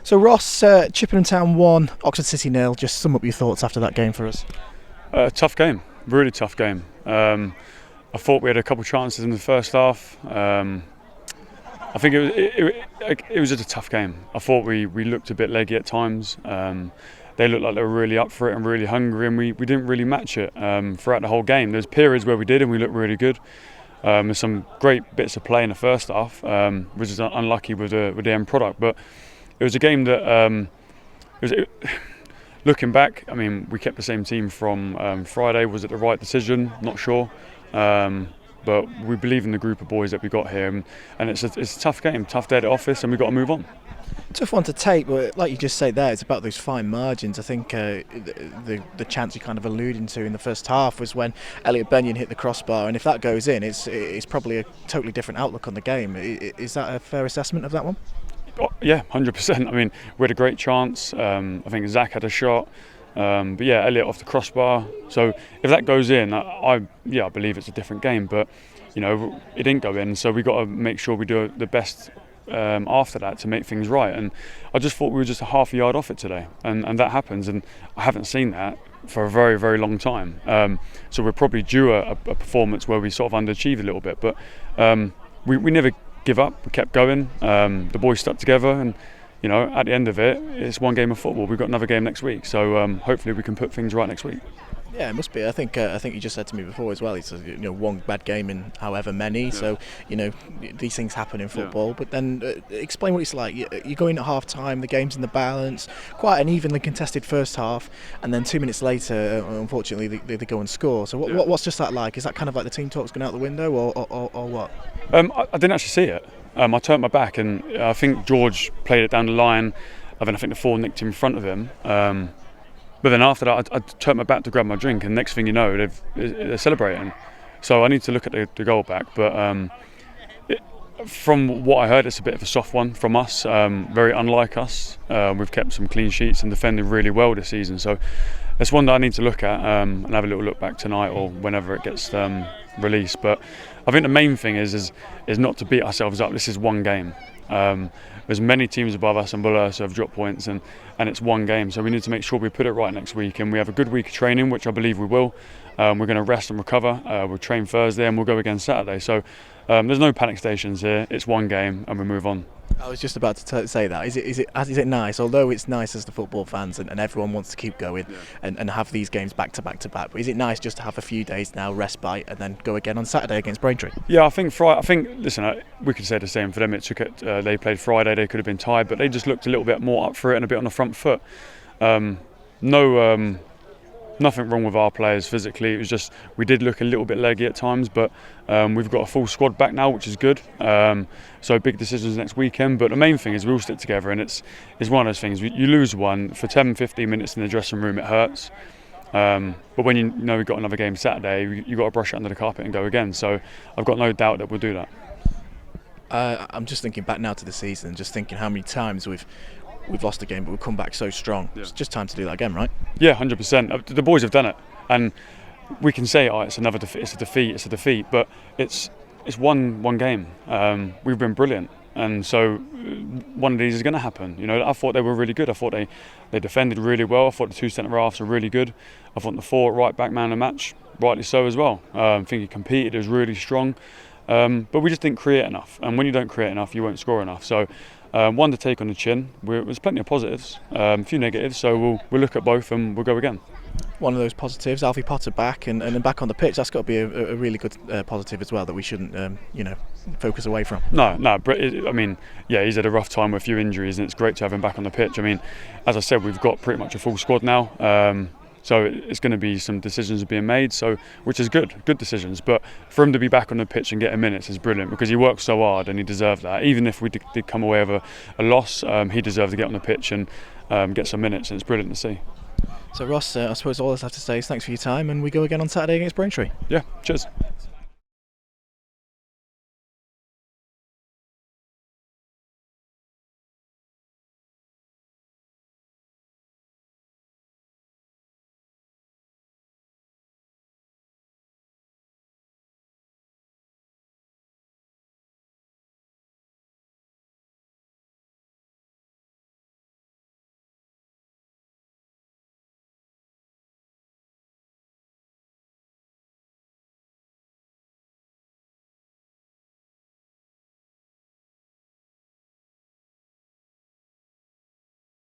So Ross, Chippenham Town 1, Oxford City 0. Just sum up your thoughts after that game for us. Tough game, really tough game. I thought we had a couple of chances in the first half. I think it was just a tough game. I thought we looked a bit leggy at times. They looked like they were really up for it and really hungry, and we didn't really match it throughout the whole game. There's periods where we did and we looked really good. There's some great bits of play in the first half, which is unlucky with the end product. But it was a game that, looking back, I mean, we kept the same team from Friday. Was it the right decision? Not sure. But we believe in the group of boys that we got here, and it's a tough game, tough day at the office, and we've got to move on. Tough one to take, but like you just say there, it's about those fine margins. I think the chance you're kind of alluding to in the first half was when Elliot Benyon hit the crossbar, and if that goes in, it's probably a totally different outlook on the game. Is that a fair assessment of that one? Oh, yeah, 100%. I mean, we had a great chance. I think Zach had a shot. But yeah, Elliot off the crossbar. So if that goes in, I believe it's a different game. But you know, it didn't go in, so we got to make sure we do the best after that to make things right. And I just thought we were just a half a yard off it today, and that happens. And I haven't seen that for a very, very long time. So we're probably due a performance where we sort of underachieved a little bit. But we never give up. We kept going. The boys stuck together, and you know, at the end of it, it's one game of football. We've got another game next week, so hopefully we can put things right next week. Yeah, it must be. I think you just said to me before as well. It's one bad game in however many. Yeah. So these things happen in football. Yeah. But then explain what it's like. You go in at half time. The game's in the balance. Quite an evenly contested first half, and then 2 minutes later, unfortunately, they go and score. So what's just that like? Is that kind of like the team talk's gone out the window, or what? I didn't actually see it. I turned my back, and I think George played it down the line. I think the four nicked in front of him. But then after that, I turned my back to grab my drink, and next thing you know, they're celebrating. So I need to look at the goal back. But from what I heard, it's a bit of a soft one from us, very unlike us. We've kept some clean sheets and defended really well this season. So it's one that I need to look at and have a little look back tonight or whenever it gets released. But I think the main thing is not to beat ourselves up. This is one game. There's many teams above us and below us who have dropped points, and it's one game. So we need to make sure we put it right next week, and we have a good week of training, which I believe we will. We're going to rest and recover. We'll train Thursday and we'll go again Saturday. So there's no panic stations here. It's one game and we move on. I was just about to say that. Is it nice? Although it's nice as the football fans and everyone wants to keep going and have these games back to back to back. But is it nice just to have a few days now, respite, and then go again on Saturday against Braintree? Yeah, I think listen, we could say the same for them. It took it. They played Friday. They could have been tired, but they just looked a little bit more up for it and a bit on the front foot. Nothing wrong with our players physically. It was just we did look a little bit leggy at times, but we've got a full squad back now, which is good. So big decisions next weekend, but the main thing is we all stick together, and it's one of those things. You lose one for 10-15 minutes in the dressing room, it hurts. But when you know we've got another game Saturday, you've got to brush it under the carpet and go again. So I've got no doubt that we'll do that. I'm just thinking back now to the season, just thinking how many times we've lost a game, but we've come back so strong. Yeah. It's just time to do that again, right? Yeah, 100%. The boys have done it, and we can say, "Oh, it's another defeat. It's a defeat," but it's one game. We've been brilliant, and so one of these is going to happen. You know, I thought they were really good. I thought they defended really well. I thought the two centre halves were really good. I thought the four right back man of the match, rightly so as well. I think he competed. It was really strong, but we just didn't create enough. And when you don't create enough, you won't score enough. So. One to take on the chin. There's plenty of positives, a few negatives, so we'll look at both and we'll go again. One of those positives, Alfie Potter back and then back on the pitch. That's got to be a really good positive as well that we shouldn't focus away from. No. I mean, yeah, he's had a rough time with a few injuries, and it's great to have him back on the pitch. I mean, as I said, we've got pretty much a full squad now. So it's going to be some decisions being made, which is good decisions. But for him to be back on the pitch and get minutes is brilliant, because he worked so hard and he deserved that. Even if we did come away with a loss, he deserved to get on the pitch and get some minutes, and it's brilliant to see. So Ross, I suppose all I have to say is thanks for your time, and we go again on Saturday against Braintree. Yeah, cheers.